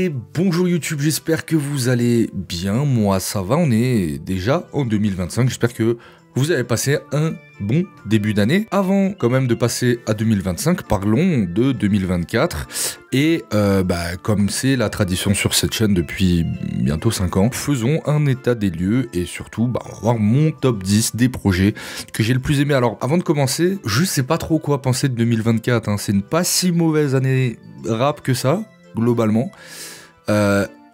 Et bonjour YouTube, j'espère que vous allez bien, moi ça va, on est déjà en 2025, j'espère que vous avez passé un bon début d'année. Avant quand même de passer à 2025, parlons de 2024. Et comme c'est la tradition sur cette chaîne depuis bientôt 5 ans, faisons un état des lieux et surtout, on va voir mon top 10 des projets que j'ai le plus aimé. Alors avant de commencer, je sais pas trop quoi penser de 2024, hein. C'est une pas si mauvaise année rap que ça, globalement.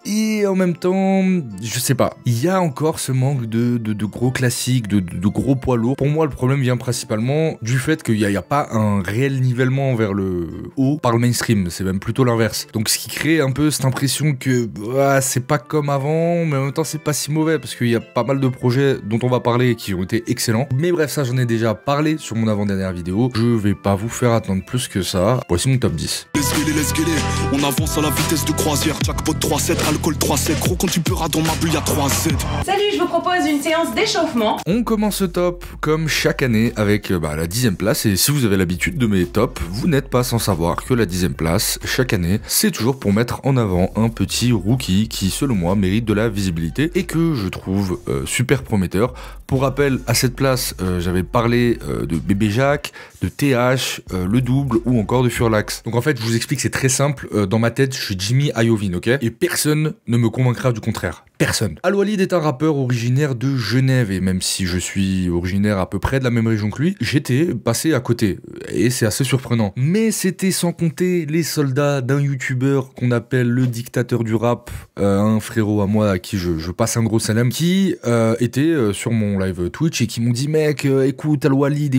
Et en même temps, je sais pas, il y a encore ce manque de gros classiques, de gros poids lourds. Pour moi, le problème vient principalement du fait qu'il n'y a pas un réel nivellement vers le haut par le mainstream, c'est même plutôt l'inverse. Donc ce qui crée un peu cette impression que c'est pas comme avant, mais en même temps c'est pas si mauvais, parce qu'il y a pas mal de projets dont on va parler qui ont été excellents. Mais bref, ça j'en ai déjà parlé sur mon avant-dernière vidéo, je vais pas vous faire attendre plus que ça. Voici mon top 10. Let's get it. On avance à la vitesse de croisière, jackpot 3-7, alcool 3-7, gros quand tu pleuras dans ma bulle y'a 3-7. Salut, je vous propose une séance d'échauffement. On commence ce top comme chaque année avec la 10e place, et si vous avez l'habitude de mes tops, vous n'êtes pas sans savoir que la 10e place, chaque année, c'est toujours pour mettre en avant un petit rookie qui, selon moi, mérite de la visibilité et que je trouve super prometteur. Pour rappel, à cette place, j'avais parlé de Bébé Jacques, de TH, Le Double ou encore de Furlax. Donc en fait, je vous explique, c'est très simple, dans ma tête, je suis Jimmy Iovine, ok? Et personne ne me convaincra du contraire. Personne. Alwaleed est un rappeur originaire de Genève, et même si je suis originaire à peu près de la même région que lui, j'étais passé à côté, et c'est assez surprenant. Mais c'était sans compter les soldats d'un youtubeur qu'on appelle le dictateur du rap, un frérot à moi à qui je passe un gros salam, qui était sur mon live Twitch et qui m'ont dit mec, écoute Alwaleed,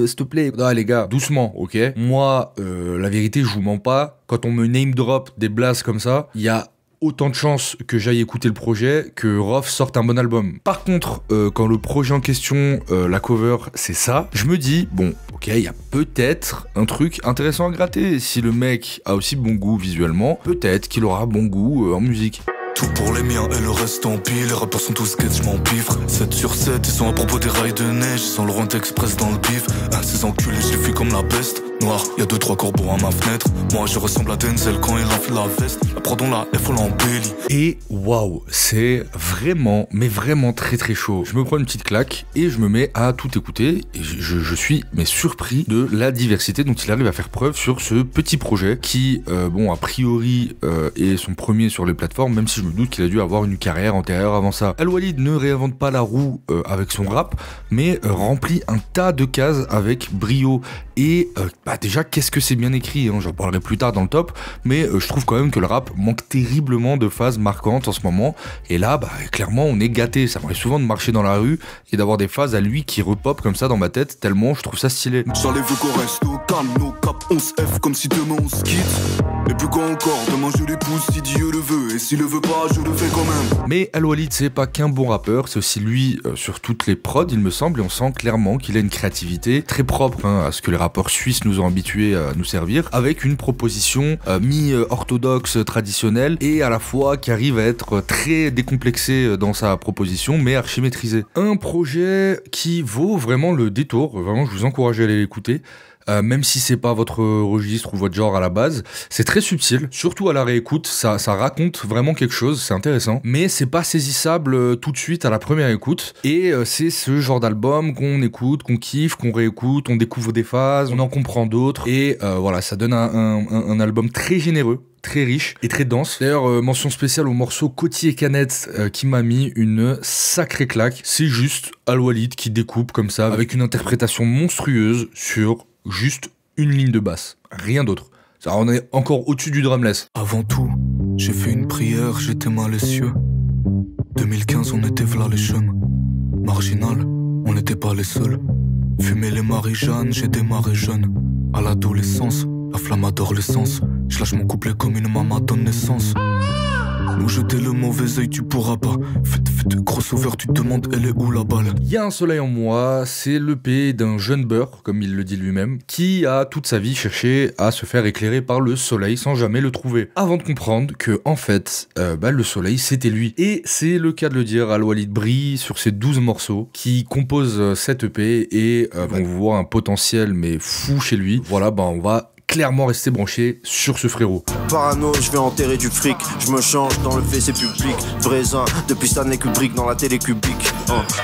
s'il te plaît. Ah les gars, doucement, ok? Moi, la vérité, je vous mens pas, quand on me name drop des blasts comme ça, il y a autant de chances que j'aille écouter le projet que Rof sorte un bon album. Par contre, quand le projet en question, la cover, c'est ça, je me dis, bon, ok, il y a peut-être un truc intéressant à gratter. Si le mec a aussi bon goût visuellement, peut-être qu'il aura bon goût en musique. Tout pour les miens et le reste en pile. Les rappeurs sont tous sketch, je m'empiffre. 7 sur 7, ils sont à propos des rails de neige. Ils sont le Rwanda Express dans le bif. Ces enculés, je les fuis comme la peste. Noir, y'a 2-3 corbeaux à ma fenêtre. Moi je ressemble à Denzel quand il enfile la veste. La prod on la F on l'embellit. Et waouh, c'est vraiment, mais vraiment très très chaud. Je me prends une petite claque et je me mets à tout écouter. Et je suis surpris de la diversité dont il arrive à faire preuve sur ce petit projet qui, a priori, est son premier sur les plateformes, même si je me doute qu'il a dû avoir une carrière antérieure avant ça. Alwaleed ne réinvente pas la roue avec son rap, mais remplit un tas de cases avec brio. Et déjà, qu'est-ce que c'est bien écrit, hein, j'en parlerai plus tard dans le top, mais je trouve quand même que le rap manque terriblement de phases marquantes en ce moment. Et là, clairement, on est gâté. Ça m'arrive souvent de marcher dans la rue et d'avoir des phases à lui qui repopent comme ça dans ma tête, tellement je trouve ça stylé. J'enlève le qu'on reste au calme, nos cap 11F comme si demain on se quitte. Et plus quoi encore, demain je l'épouse si Dieu le veut, et s'il le veut pas, je le fais quand même. Mais Alwaleed, c'est pas qu'un bon rappeur, c'est aussi lui sur toutes les prods, il me semble, et on sent clairement qu'il a une créativité très propre à ce que les rappeurs suisses nous ont habitués à nous servir, avec une proposition mi-orthodoxe traditionnelle, et à la fois qui arrive à être très décomplexé dans sa proposition, mais archi maîtrisé. Un projet qui vaut vraiment le détour, vraiment je vous encourage à aller l'écouter. Même si c'est pas votre registre ou votre genre à la base, c'est très subtil, surtout à la réécoute, ça raconte vraiment quelque chose, c'est intéressant, mais c'est pas saisissable tout de suite à la première écoute, et c'est ce genre d'album qu'on écoute, qu'on kiffe, qu'on réécoute, on découvre des phases, on en comprend d'autres, et voilà, ça donne un album très généreux, très riche et très dense. D'ailleurs, mention spéciale au morceau Coty et Canette qui m'a mis une sacrée claque. C'est juste Alwaleed qui découpe comme ça, avec une interprétation monstrueuse sur juste une ligne de basse, rien d'autre. Ça, on est encore au-dessus du drumless. Avant tout, j'ai fait une prière, j'étais malicieux. 2015, on était v'là les chemins. Marginal, on n'était pas les seuls. Fumer les Marie-Jeanne, j'ai démarré jeune. À l'adolescence, la flamme adore l'essence. Je lâche mon couplet comme une maman donne naissance. Nous jeter le mauvais œil, tu pourras pas. Faites, crossover, tu te demandes, elle est où la balle? Il y a un soleil en moi, c'est l'EP d'un jeune beurre, comme il le dit lui-même, qui a toute sa vie cherché à se faire éclairer par le soleil sans jamais le trouver. Avant de comprendre que, en fait, le soleil, c'était lui. Et c'est le cas de le dire, Alwaleed brille sur ses 12 morceaux qui composent cette EP et on voit un potentiel mais fou chez lui. Voilà, on va clairement rester branché sur ce frérot. Parano, je vais enterrer du fric, je me change dans le WC public, Brésin, depuis Stanley Kubrick dans la télé cubique.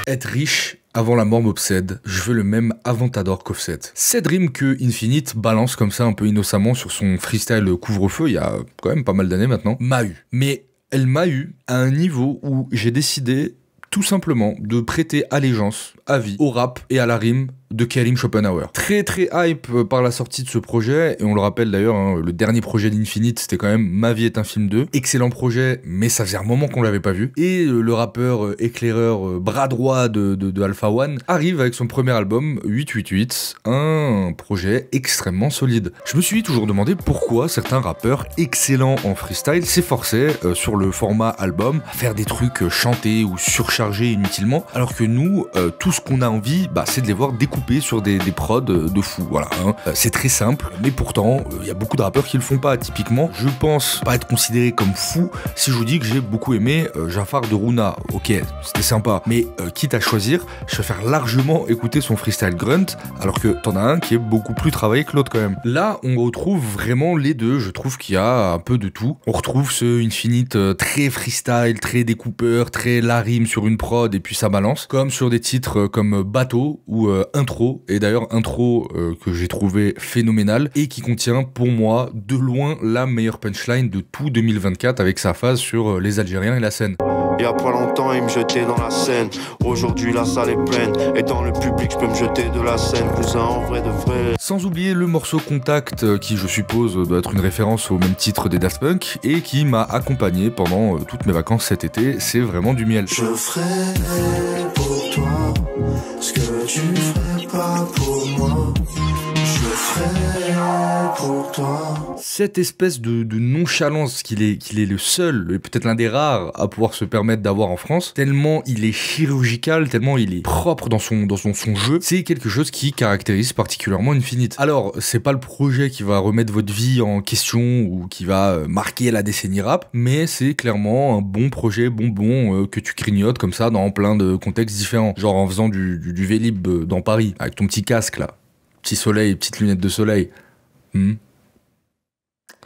Être riche avant la mort m'obsède, je veux le même avant Tador qu'Offset. Cette rime que Infinite balance comme ça un peu innocemment sur son freestyle couvre-feu, il y a quand même pas mal d'années maintenant, m'a eu. Mais elle m'a eu à un niveau où j'ai décidé tout simplement de prêter allégeance à vie au rap et à la rime de Karim Schopenhauer. Très hype par la sortie de ce projet, et on le rappelle d'ailleurs, hein, le dernier projet d'Infinite, c'était quand même Ma vie est un film 2. Excellent projet, mais ça faisait un moment qu'on l'avait pas vu. Et le rappeur éclaireur bras droit de Alpha One arrive avec son premier album, 888, un projet extrêmement solide. Je me suis toujours demandé pourquoi certains rappeurs excellents en freestyle s'efforçaient sur le format album à faire des trucs chantés ou surchargés inutilement, alors que nous, tout ce qu'on a envie, c'est de les voir découpés sur des prods de fou, voilà. Hein. C'est très simple, mais pourtant, il y a beaucoup de rappeurs qui le font pas. Typiquement, je pense pas être considéré comme fou si je vous dis que j'ai beaucoup aimé Jafar de Runa. Ok, c'était sympa, mais quitte à choisir, je préfère largement écouter son freestyle grunt, alors que t'en as un qui est beaucoup plus travaillé que l'autre quand même. Là, on retrouve vraiment les deux, je trouve qu'il y a un peu de tout. On retrouve ce Infinite très freestyle, très découpeur, très la rime sur une prod et puis ça balance, comme sur des titres comme Bateau ou Intro, et d'ailleurs Intro que j'ai trouvé phénoménal et qui contient pour moi de loin la meilleure punchline de tout 2024 avec sa phase sur les Algériens et la Seine. Il y a pas longtemps, il me jetait dans la Seine. Aujourd'hui, la salle est pleine. Et dans le public, je peux me jeter de la scène. Cousin, en vrai de vrai. Sans oublier le morceau Contact, qui je suppose doit être une référence au même titre des Daft Punk, et qui m'a accompagné pendant toutes mes vacances cet été. C'est vraiment du miel. Je ferai pour toi ce que tu ferais pas pour moi. Je ferai pour toi. Cette espèce de nonchalance qu'il est le seul, et peut-être l'un des rares à pouvoir se permettre d'avoir en France, tellement il est chirurgical, tellement il est propre dans son jeu, c'est quelque chose qui caractérise particulièrement Infinite. Alors, c'est pas le projet qui va remettre votre vie en question ou qui va marquer la décennie rap, mais c'est clairement un bon projet bonbon que tu grignotes comme ça dans plein de contextes différents. Genre en faisant du Vélib dans Paris, avec ton petit casque là, petit soleil, petite lunette de soleil.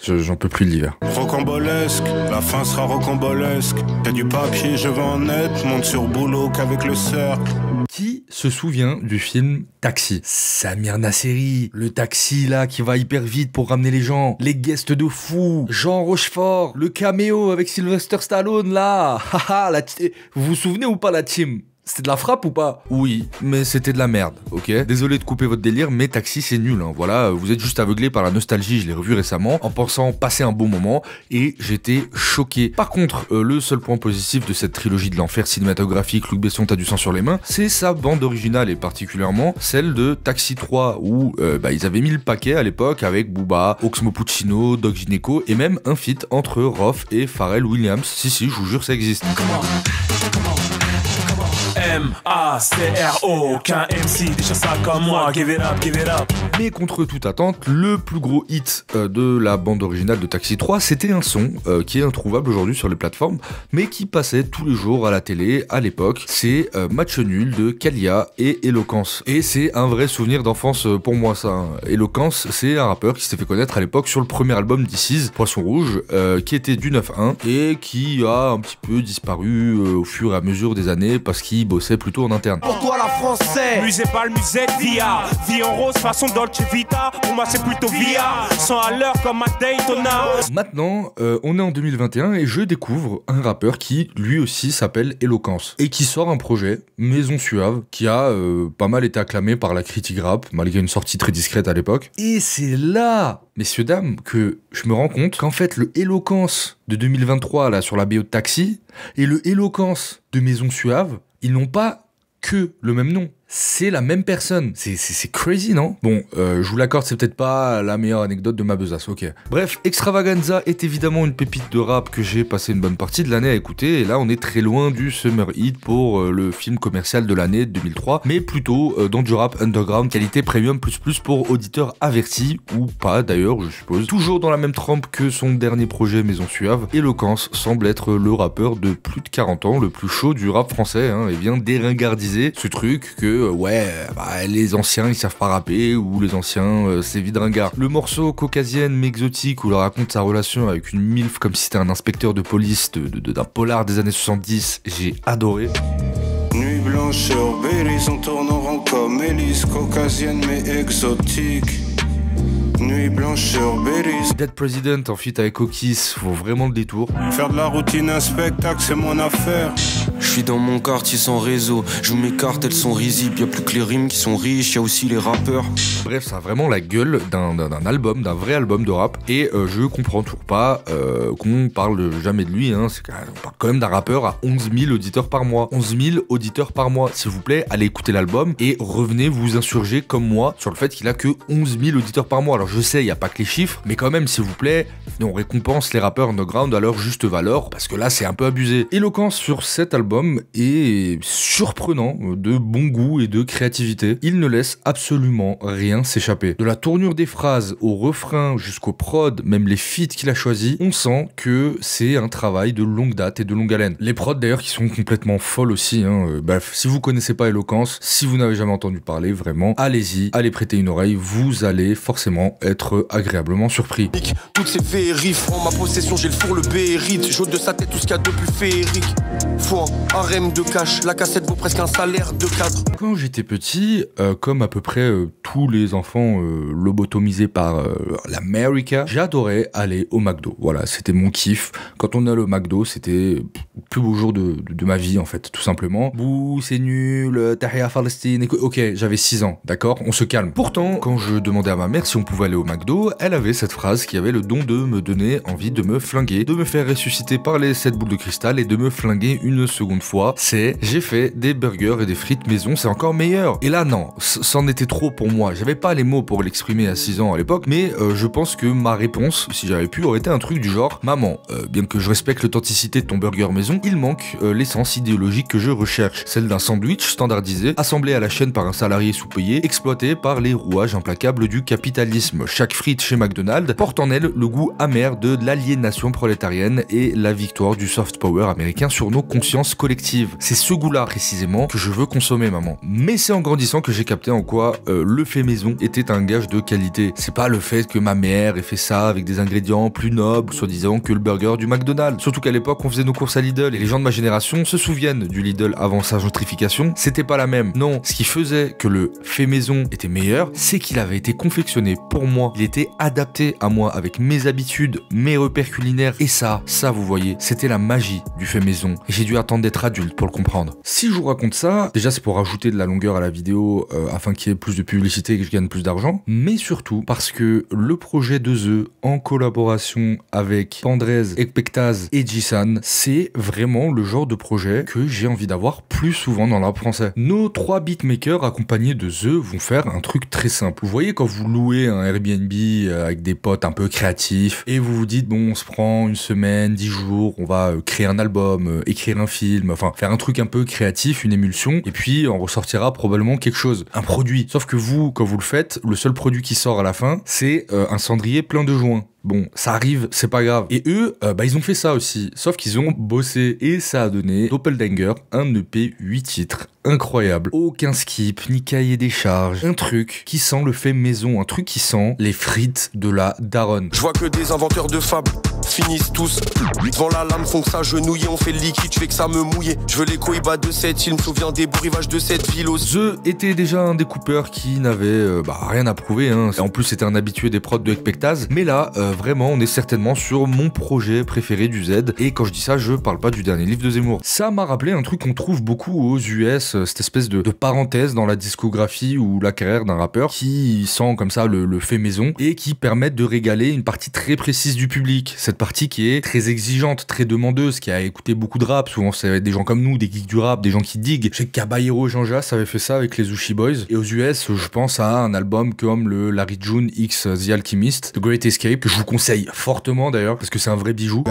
J'en peux plus de l'hiver. Rocambolesque, la fin sera rocambolesque. T'as du papier, je vais en être, monte sur boulot qu'avec le cercle. Qui se souvient du film Taxi? Samir Nasseri, le taxi là qui va hyper vite pour ramener les gens, les guests de fou, Jean Rochefort, le caméo avec Sylvester Stallone là, vous vous souvenez ou pas la team? C'était de la frappe ou pas? Oui, mais c'était de la merde, ok? Désolé de couper votre délire, mais Taxi c'est nul, hein. Voilà, vous êtes juste aveuglé par la nostalgie, je l'ai revu récemment, en pensant passer un bon moment, et j'étais choqué. Par contre, le seul point positif de cette trilogie de l'enfer cinématographique, Luc Besson t'as du sang sur les mains, c'est sa bande originale, et particulièrement celle de Taxi 3, où ils avaient mis le paquet à l'époque avec Booba, Oxmo Puccino, Doc Gineco, et même un feat entre Roth et Pharrell Williams. Si, je vous jure, ça existe. M-A-C-R-O, qu'un MC déjà ça comme moi, give it up. Mais contre toute attente, le plus gros hit de la bande originale de Taxi 3, c'était un son qui est introuvable aujourd'hui sur les plateformes, mais qui passait tous les jours à la télé à l'époque. C'est Match Nul de Kalia et Eloquence. Et c'est un vrai souvenir d'enfance pour moi ça. Hein. Eloquence, c'est un rappeur qui s'était fait connaître à l'époque sur le premier album d'Isis, Poisson Rouge, qui était du 9-1 et qui a un petit peu disparu au fur et à mesure des années parce qu'il bossait plutôt en interne. Pour toi la français, Musée pas le musée via, vie en rose façon Dolce Vita, pour moi c'est plutôt via, 100 à l'heure comme à Daytona. Maintenant, on est en 2021 et je découvre un rappeur qui lui aussi s'appelle Eloquence et qui sort un projet, Maison Suave, qui a pas mal été acclamé par la critique rap, malgré une sortie très discrète à l'époque. Et c'est là, messieurs dames, que je me rends compte qu'en fait le Eloquence de 2023 là sur la BO de Taxi et le Eloquence de Maison Suave, ils n'ont pas que le même nom. C'est la même personne. C'est crazy, non? Bon, je vous l'accorde, c'est peut-être pas la meilleure anecdote de ma besace, ok. Bref, Extravaganza est évidemment une pépite de rap que j'ai passé une bonne partie de l'année à écouter, et là on est très loin du Summer Hit pour le film commercial de l'année 2003, mais plutôt dans du rap underground, qualité premium plus pour auditeurs avertis, ou pas d'ailleurs, je suppose. Toujours dans la même trempe que son dernier projet Maison Suave, Eloquence semble être le rappeur de plus de 40 ans, le plus chaud du rap français, hein, et vient déringardiser ce truc que que les anciens ils savent pas rapper ou les anciens c'est vide ringard. Le morceau caucasienne mais exotique où il raconte sa relation avec une milf comme si c'était un inspecteur de police d'un polar des années 70, j'ai adoré. Nuit blanche sur Belize, on tourne en rond comme hélice, caucasienne mais exotique. Nuit blanche sur Belize. Dead President en feat avec Okis, faut vraiment le détour. Faire de la routine un spectacle, c'est mon affaire. Je suis dans mon quartier sans réseau, je mes cartes, elles sont risibles, y'a plus que les rimes qui sont riches, y'a aussi les rappeurs. Bref, ça a vraiment la gueule d'un album, d'un vrai album de rap, et je comprends toujours pas qu'on parle jamais de lui, hein. On parle quand même d'un rappeur à 11 000 auditeurs par mois. 11 000 auditeurs par mois, s'il vous plaît, allez écouter l'album et revenez vous insurger comme moi sur le fait qu'il a que 11 000 auditeurs par mois. Alors je sais, il n'y a pas que les chiffres, mais quand même, s'il vous plaît, on récompense les rappeurs underground à leur juste valeur, parce que là, c'est un peu abusé. Eloquence sur cet album est surprenant de bon goût et de créativité. Il ne laisse absolument rien s'échapper. De la tournure des phrases au refrain jusqu'au prod, même les feats qu'il a choisis, on sent que c'est un travail de longue date et de longue haleine. Les prods d'ailleurs qui sont complètement folles aussi, hein. Bref, si vous connaissez pas Eloquence, si vous n'avez jamais entendu parler, vraiment, allez-y, allez prêter une oreille, vous allez forcément être agréablement surpris. Toutes ces vérifs en ma possession, j'ai le four, le bérite, j'ôte de sa tête tout ce qu'il y a de plus féerique. Faut un harem de cash, la cassette vaut presque un salaire de cadre. Quand j'étais petit, comme à peu près tous les enfants lobotomisés par l'America, j'adorais aller au McDo. Voilà, c'était mon kiff. Quand on allait au McDo, c'était le plus beau jour de ma vie, en fait, tout simplement. Bouh, c'est nul, Tahia Palestine. Ok, j'avais 6 ans, d'accord, on se calme. Pourtant, quand je demandais à ma mère si on pouvait aller au McDo, elle avait cette phrase qui avait le don de me donner envie de me flinguer, de me faire ressusciter par les 7 boules de cristal et de me flinguer une seconde fois. C'est j'ai fait des burgers et des frites maison, c'est encore meilleur. Et là non, c'en était trop pour moi. J'avais pas les mots pour l'exprimer à 6 ans à l'époque, mais je pense que ma réponse, si j'avais pu, aurait été un truc du genre: maman, bien que je respecte l'authenticité de ton burger maison, il manque l'essence idéologique que je recherche, celle d'un sandwich standardisé, assemblé à la chaîne par un salarié sous-payé, exploité par les rouages implacables du capitalisme. Chaque frite chez McDonald's porte en elle le goût amer de l'aliénation prolétarienne et la victoire du soft power américain sur nos consciences collectives. C'est ce goût-là, précisément, que je veux consommer, maman. Mais c'est en grandissant que j'ai capté en quoi le fait maison était un gage de qualité. C'est pas le fait que ma mère ait fait ça avec des ingrédients plus nobles, soi-disant, que le burger du McDonald's. Surtout qu'à l'époque, on faisait nos courses à Lidl, et les gens de ma génération se souviennent du Lidl avant sa gentrification. C'était pas la même. Non, ce qui faisait que le fait maison était meilleur, c'est qu'il avait été confectionné pour moi. Il était adapté à moi, avec mes habitudes, mes repères culinaires, et ça, vous voyez, c'était la magie du fait maison. Et j'ai dû attendre d'être adulte pour le comprendre. Si je vous raconte ça, déjà c'est pour rajouter de la longueur à la vidéo afin qu'il y ait plus de publicité et que je gagne plus d'argent, mais surtout parce que le projet de The en collaboration avec Pandrez, Ekpektaz et Jisan, c'est vraiment le genre de projet que j'ai envie d'avoir plus souvent dans le rap français. Nos 3 beatmakers accompagnés de The vont faire un truc très simple. Vous voyez quand vous louez un Airbnb avec des potes un peu créatifs et vous vous dites bon, on se prend une semaine, 10 jours, on va créer un album, écrire un film, enfin faire un truc un peu créatif, une émulsion, et puis on ressortira probablement quelque chose, un produit. Sauf que vous, quand vous le faites, le seul produit qui sort à la fin, c'est un cendrier plein de joints. Bon, ça arrive, c'est pas grave. Et eux, ils ont fait ça aussi. Sauf qu'ils ont bossé et ça a donné Doppelganger, un EP 8 titres. Incroyable. Aucun skip, ni cahier des charges. Un truc qui sent le fait maison, un truc qui sent les frites de la daronne. Je vois que des inventeurs de fables finissent tous devant la lame, font que s'agenouiller, on fait le liquide, je fais que ça me mouiller. Je veux les coïbas de cette île, me souviens des bourrivages de cette ville aussi. The était déjà un découpeur qui n'avait rien à prouver, hein. Et en plus c'était un habitué des prods de Ekpektaz. Mais là, vraiment, on est certainement sur mon projet préféré du Z. Et quand je dis ça, je parle pas du dernier livre de Zemmour. Ça m'a rappelé un truc qu'on trouve beaucoup aux US, cette espèce de parenthèse dans la discographie ou la carrière d'un rappeur qui sent comme ça le fait maison et qui permettent de régaler une partie très précise du public. Cette partie qui est très exigeante, très demandeuse, qui a écouté beaucoup de rap. Souvent, c'est des gens comme nous, des geeks du rap, des gens qui diguent. Je sais que Caballero et Jean Jas avaient fait ça avec les Uchi Boys. Et aux US, je pense à un album comme le Larry June X The Alchemist, The Great Escape, que je vous vous conseille fortement d'ailleurs, parce que c'est un vrai bijou.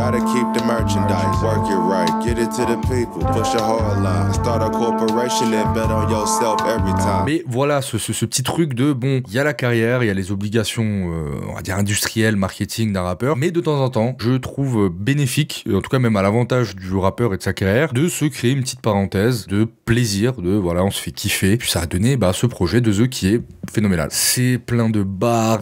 Mais voilà, ce petit truc de, bon, il y a la carrière, il y a les obligations, on va dire industrielles, marketing d'un rappeur, mais de temps en temps, je trouve bénéfique, en tout cas même à l'avantage du rappeur et de sa carrière, de se créer une petite parenthèse de plaisir, de voilà, on se fait kiffer. Puis ça a donné ce projet de The qui est phénoménal. C'est plein de bars,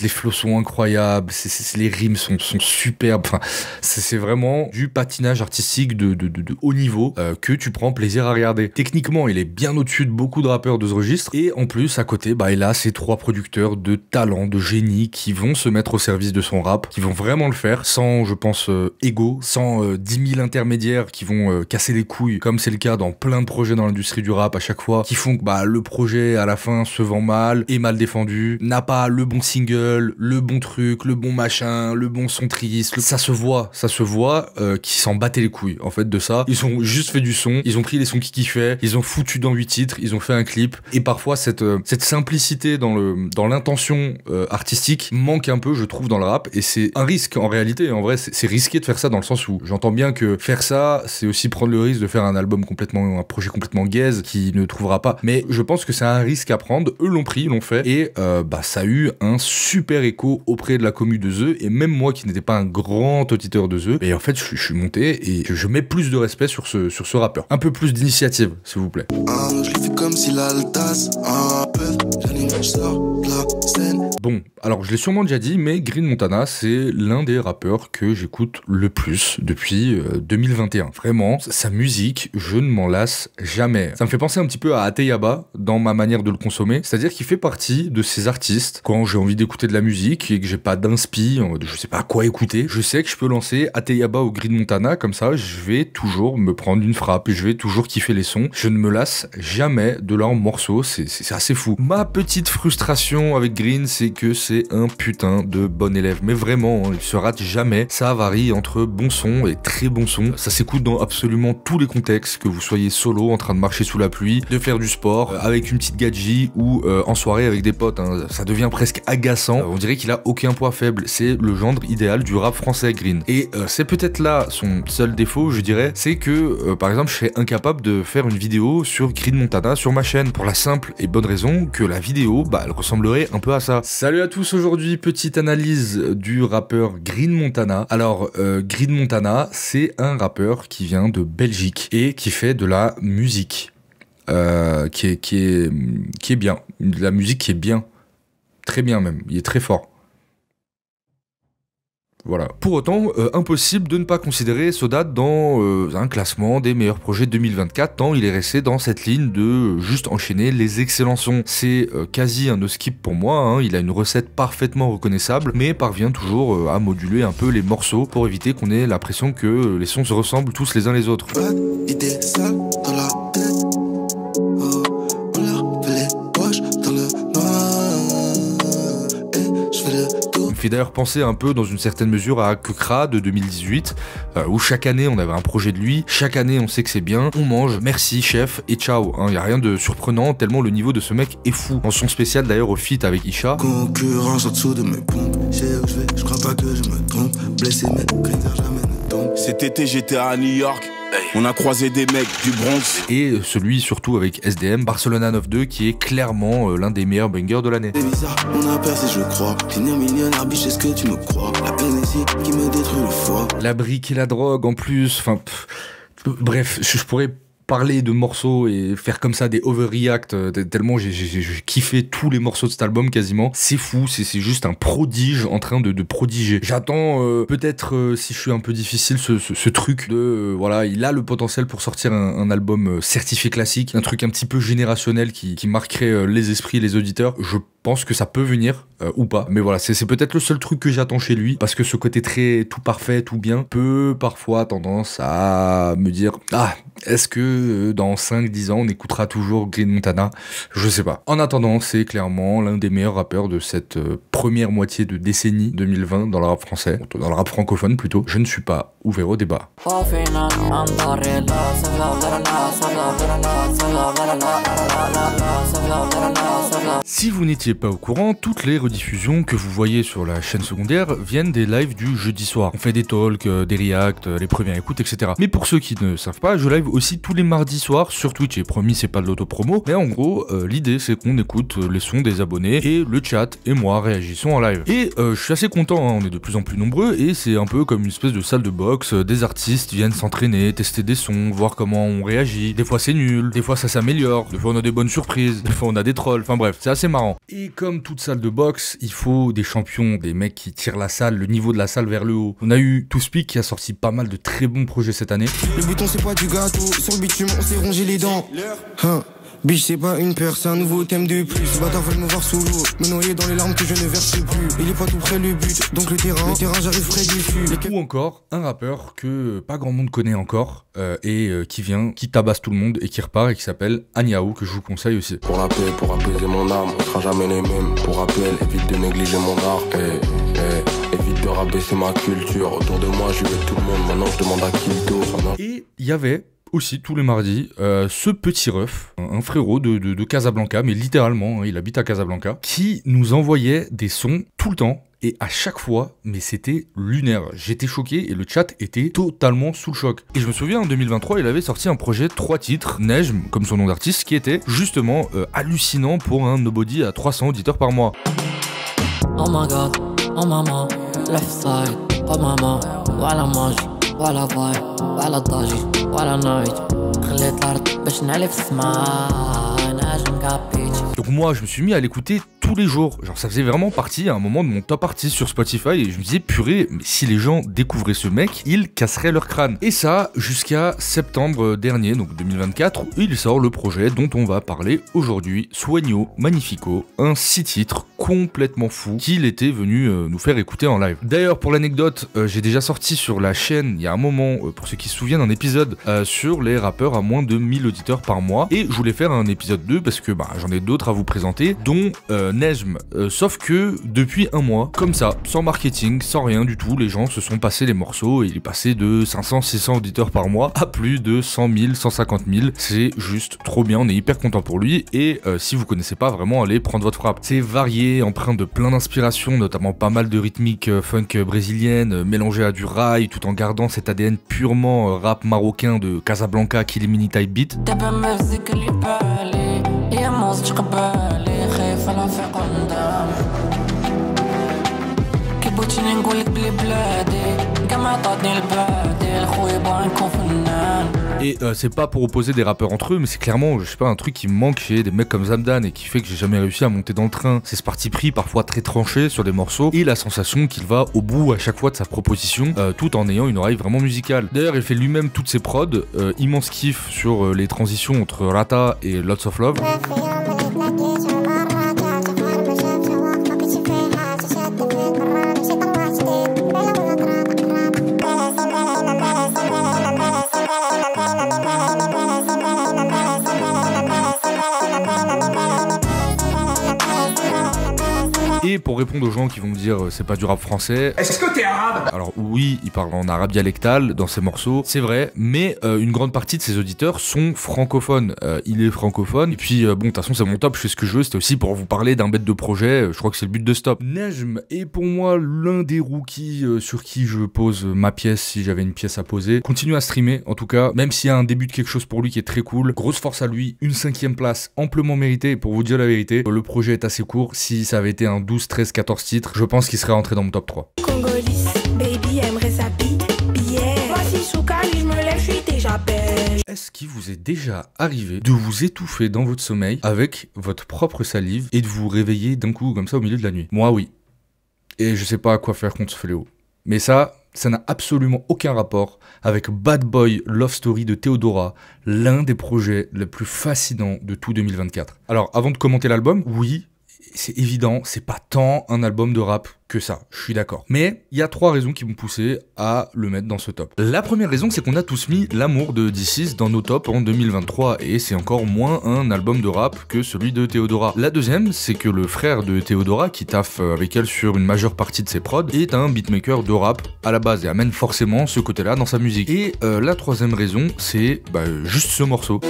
les flows sont incroyables, les rimes sont superbes. Enfin, c'est vraiment du patinage artistique de haut niveau que tu prends plaisir à regarder. Techniquement, il est bien au-dessus de beaucoup de rappeurs de ce registre. Et en plus, à côté, il a ces 3 producteurs de talent, de génie qui vont se mettre au service de son rap, qui vont vraiment le faire sans, je pense, ego, sans 10 000 intermédiaires qui vont casser les couilles, comme c'est le cas dans plein de projets dans l'industrie du rap à chaque fois, qui font que le projet à la fin se vend mal, est mal défendu, n'a pas le bon single, le bon truc, le bon machin, le bon son triste. Ça se voit qu'ils s'en battaient les couilles en fait de ça. Ils ont juste fait du son, ils ont pris les sons qu'ils kiffaient, ils ont foutu dans 8 titres, ils ont fait un clip. Et parfois cette simplicité dans l'intention artistique manque un peu, je trouve, dans le rap. Et c'est un risque en réalité. En vrai, c'est risqué de faire ça dans le sens où j'entends bien que faire ça, c'est aussi prendre le risque de faire un projet complètement gaze qui ne trouvera pas. Mais je pense que c'est un risque à prendre. Eux l'ont pris, ils l'ont fait. Et ça a eu un super écho auprès de la commu de The. Et même moi qui n'étais pas un grand auditeur de The, et en fait je suis monté et je mets plus de respect sur ce rappeur. Un peu plus d'initiative, s'il vous plaît. Je l'ai fait comme si l'Altas j'anime, je sors de la scène. Bon, alors je l'ai sûrement déjà dit, mais Green Montana, c'est l'un des rappeurs que j'écoute le plus depuis 2021. Vraiment, sa musique, je ne m'en lasse jamais. Ça me fait penser un petit peu à Ateyaba dans ma manière de le consommer, c'est-à-dire qu'il fait partie de ces artistes, quand j'ai envie d'écouter de la musique et que j'ai pas d'inspi, je sais pas quoi écouter, je sais que je peux lancer Ateyaba ou Green Montana, comme ça je vais toujours me prendre une frappe, je vais toujours kiffer les sons, je ne me lasse jamais de leurs morceaux, c'est assez fou. Ma petite frustration avec Green, c'est que c'est un putain de bon élève, mais vraiment, il se rate jamais, ça varie entre bon son et très bon son, ça s'écoute dans absolument tous les contextes, que vous soyez solo, en train de marcher sous la pluie, de faire du sport, avec une petite gadji ou en soirée avec des potes, ça devient presque agaçant, on dirait qu'il a aucun poids faible, c'est le genre idéal du rap français Green. Et c'est peut-être là son seul défaut, je dirais, c'est que par exemple je serais incapable de faire une vidéo sur Green Montana sur ma chaîne, pour la simple et bonne raison que la vidéo, elle ressemblerait un peu à ça. Salut à tous, aujourd'hui petite analyse du rappeur Green Montana. Alors Green Montana, c'est un rappeur qui vient de Belgique et qui fait de la musique qui est bien, de la musique qui est bien, très bien même, il est très fort. Voilà. Pour autant, impossible de ne pas considérer Sodat dans un classement des meilleurs projets de 2024, tant il est resté dans cette ligne de juste enchaîner les excellents sons. C'est quasi un no-skip pour moi, il a une recette parfaitement reconnaissable, mais parvient toujours à moduler un peu les morceaux pour éviter qu'on ait l'impression que les sons se ressemblent tous les uns les autres. Idée sale dans la tête. On leur fait les poches dans le noir. Et je fais le tour. Il me fait d'ailleurs penser un peu dans une certaine mesure à Kukra de 2018, où chaque année on avait un projet de lui, chaque année on sait que c'est bien, on mange, merci chef et ciao. Y a rien de surprenant tellement le niveau de ce mec est fou. En son spécial d'ailleurs au feat avec Isha. Concurrence en dessous de mes pompes. Je sais où je vais, je crois pas que je me trompe. Blessé mais critères jamais ne tombent. Cet été j'étais à New York. On a croisé des mecs du Bronx. Et celui surtout avec SDM, Barcelona 9-2, qui est clairement l'un des meilleurs bangers de l'année. C'est bizarre, on a percé je crois. Finir millionnaire, biche, est-ce que tu me crois? La pénétie qui me détruit le foie. La brique et la drogue en plus, enfin... Bref, je pourrais parler de morceaux et faire comme ça des overreact tellement j'ai kiffé tous les morceaux de cet album quasiment. C'est fou, c'est juste un prodige en train de prodiger. J'attends peut-être si je suis un peu difficile ce truc de voilà, il a le potentiel pour sortir un album certifié classique, un truc un petit peu générationnel qui marquerait les esprits et les auditeurs. Je pense que ça peut venir ou pas, mais voilà, c'est peut-être le seul truc que j'attends chez lui, parce que ce côté très tout parfait, tout bien peut parfois tendance à me dire est-ce que dans 5-10 ans on écoutera toujours Green Montana? Je sais pas. En attendant, c'est clairement l'un des meilleurs rappeurs de cette première moitié de décennie 2020 dans le rap français, dans le rap francophone plutôt. Je ne suis pas ouvert au débat. Si vous n'étiez pas au courant, toutes les rediffusions rediffusions que vous voyez sur la chaîne secondaire viennent des lives du jeudi soir. On fait des talks, des reacts, les premières écoutes, etc. Mais pour ceux qui ne savent pas, je live aussi tous les mardis soirs sur Twitch. Et promis, c'est pas de l'autopromo, mais en gros, l'idée c'est qu'on écoute les sons des abonnés et le chat et moi réagissons en live. Et je suis assez content, hein, on est de plus en plus nombreux et c'est un peu comme une espèce de salle de boxe. Des artistes viennent s'entraîner, tester des sons, voir comment on réagit. Des fois c'est nul, des fois ça s'améliore, des fois on a des bonnes surprises, des fois on a des trolls, enfin bref, c'est assez marrant. Et comme toute salle de boxe, il faut des champions, des mecs qui tirent la salle, le niveau de la salle vers le haut. On a eu TooSpeak qui a sorti pas mal de très bons projets cette année. Le bouton c'est pas du gâteau, sur le bitume on s'est rongé les dents. Hein. Biche c'est pas une paire, c'est un nouveau thème de plus. Les bâtards veulent me voir sous l'eau, me noyer dans les larmes que je ne verse plus. Il est pas tout près le but, donc le terrain j'arrive près dessus. Ou encore un rappeur que pas grand monde connaît encore qui vient, qui tabasse tout le monde et qui repart et qui s'appelle Anyao, que je vous conseille aussi. Pour la paix, pour apaiser mon âme, on sera jamais les mêmes. Pour rappel, évite de négliger mon art, évite de rabaisser ma culture. Autour de moi je veux tout le monde, maintenant je demande à qui le tour. Et il y avait aussi tous les mardis, ce petit ref, un frérot de Casablanca, mais littéralement, hein, il habite à Casablanca, qui nous envoyait des sons tout le temps, et à chaque fois, mais c'était lunaire. J'étais choqué et le chat était totalement sous le choc. Et je me souviens, en 2023, il avait sorti un projet 3 titres, Nejm, comme son nom d'artiste, qui était justement hallucinant pour un nobody à 300 auditeurs par mois. Oh my god, oh maman, left side, oh maman, voilà mange, voilà vibe, voilà daji. Donc moi je me suis mis à l'écouter tous les jours, genre ça faisait vraiment partie à un moment de mon top artiste sur Spotify et je me disais purée, mais si les gens découvraient ce mec, ils casseraient leur crâne. Et ça jusqu'à septembre dernier, donc 2024, où il sort le projet dont on va parler aujourd'hui, Sueño Magnifico, un 6 titres complètement fou qu'il était venu nous faire écouter en live. D'ailleurs pour l'anecdote, j'ai déjà sorti sur la chaîne il y a un moment, pour ceux qui se souviennent, un épisode sur les rappeurs à moins de 1000 auditeurs par mois et je voulais faire un épisode 2 parce que j'en ai d'autres à vous présenter, dont Nejm, sauf que depuis un mois, comme ça, sans marketing, sans rien du tout, les gens se sont passés les morceaux et il est passé de 500-600 auditeurs par mois à plus de 100 000, 150 000, c'est juste trop bien, on est hyper content pour lui et si vous connaissez pas, vraiment allez prendre votre frappe. C'est varié, empreint de plein d'inspiration, notamment pas mal de rythmiques funk brésilienne, mélangées à du rail tout en gardant cet ADN purement rap marocain de Casablanca, Kilimini type beat. Et c'est pas pour opposer des rappeurs entre eux, mais c'est clairement, je sais pas, un truc qui me manque chez des mecs comme Zamdan et qui fait que j'ai jamais réussi à monter dans le train. C'est ce parti pris parfois très tranché sur des morceaux et la sensation qu'il va au bout à chaque fois de sa proposition tout en ayant une oreille vraiment musicale. D'ailleurs, il fait lui-même toutes ses prods, immense kiff sur les transitions entre Rata et Lots of Love. Et pour répondre aux gens qui vont me dire c'est pas du rap français, est-ce que t'es arabe? Alors oui, il parle en arabe dialectal dans ses morceaux, c'est vrai, mais une grande partie de ses auditeurs sont francophones. Il est francophone, et puis bon, de toute façon c'est mon top, je fais ce que je veux, c'était aussi pour vous parler d'un bête de projet, je crois que c'est le but de Stop. Nejm est pour moi l'un des rookies sur qui je pose ma pièce si j'avais une pièce à poser. Continue à streamer en tout cas, même s'il y a un début de quelque chose pour lui qui est très cool. Grosse force à lui, une 5e place amplement méritée, pour vous dire la vérité, le projet est assez court, si ça avait été un 12, 13, 14 titres, je pense qu'il serait rentré dans mon top 3. Congolis, baby aimerait sa billet. Voici Soukali, je me lève, je suis déjà belle. Est-ce qu'il vous est déjà arrivé de vous étouffer dans votre sommeil avec votre propre salive et de vous réveiller d'un coup comme ça au milieu de la nuit? Moi oui. Et je sais pas à quoi faire contre ce fléau. Mais ça n'a absolument aucun rapport avec Bad Boy Love Story de Théodora, l'un des projets les plus fascinants de tout 2024. Alors avant de commenter l'album, oui, c'est évident, c'est pas tant un album de rap que ça, je suis d'accord. Mais il y a 3 raisons qui m'ont poussé à le mettre dans ce top. La première raison, c'est qu'on a tous mis l'amour de DC's dans nos tops en 2023, et c'est encore moins un album de rap que celui de Théodora. La deuxième, c'est que le frère de Théodora, qui taffe avec elle sur une majeure partie de ses prods, est un beatmaker de rap à la base, et amène forcément ce côté-là dans sa musique. Et la troisième raison, c'est juste ce morceau.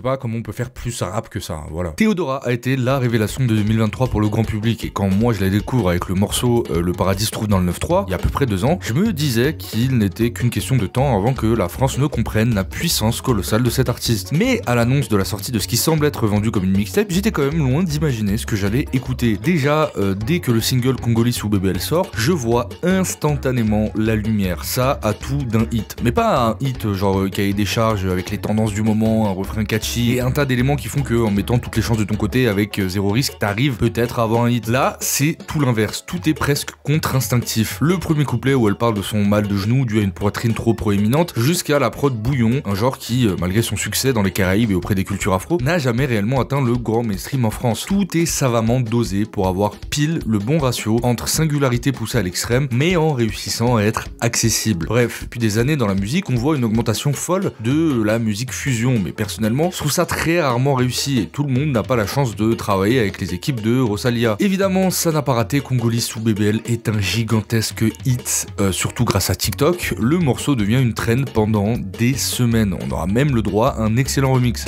pas comment on peut faire plus rap que ça, voilà. Théodora a été la révélation de 2023 pour le grand public, et quand moi je la découvre avec le morceau Le Paradis se trouve dans le 9-3, il y a à peu près 2 ans, je me disais qu'il n'était qu'une question de temps avant que la France ne comprenne la puissance colossale de cet artiste. Mais à l'annonce de la sortie de ce qui semble être vendu comme une mixtape, j'étais quand même loin d'imaginer ce que j'allais écouter. Déjà, dès que le single Congolais ou BBL sort, je vois instantanément la lumière. Ça a tout d'un hit. Mais pas un hit genre cahier des charges avec les tendances du moment, un refrain catchy et un tas d'éléments qui font que en mettant toutes les chances de ton côté avec zéro risque, t'arrives peut-être à avoir un hit. Là, c'est tout l'inverse. Tout est presque contre-instinctif. Le premier couplet où elle parle de son mal de genou dû à une poitrine trop proéminente, jusqu'à la prod bouillon, un genre qui, malgré son succès dans les Caraïbes et auprès des cultures afro, n'a jamais réellement atteint le grand mainstream en France. Tout est savamment dosé pour avoir pile le bon ratio entre singularité poussée à l'extrême, mais en réussissant à être accessible. Bref, depuis des années dans la musique, on voit une augmentation folle de la musique fusion, mais personnellement, je trouve ça très rarement réussi et tout le monde n'a pas la chance de travailler avec les équipes de Rosalia. Évidemment, ça n'a pas raté, Congolais ou BBL est un gigantesque hit, surtout grâce à TikTok. Le morceau devient une trend pendant des semaines. On aura même le droit à un excellent remix.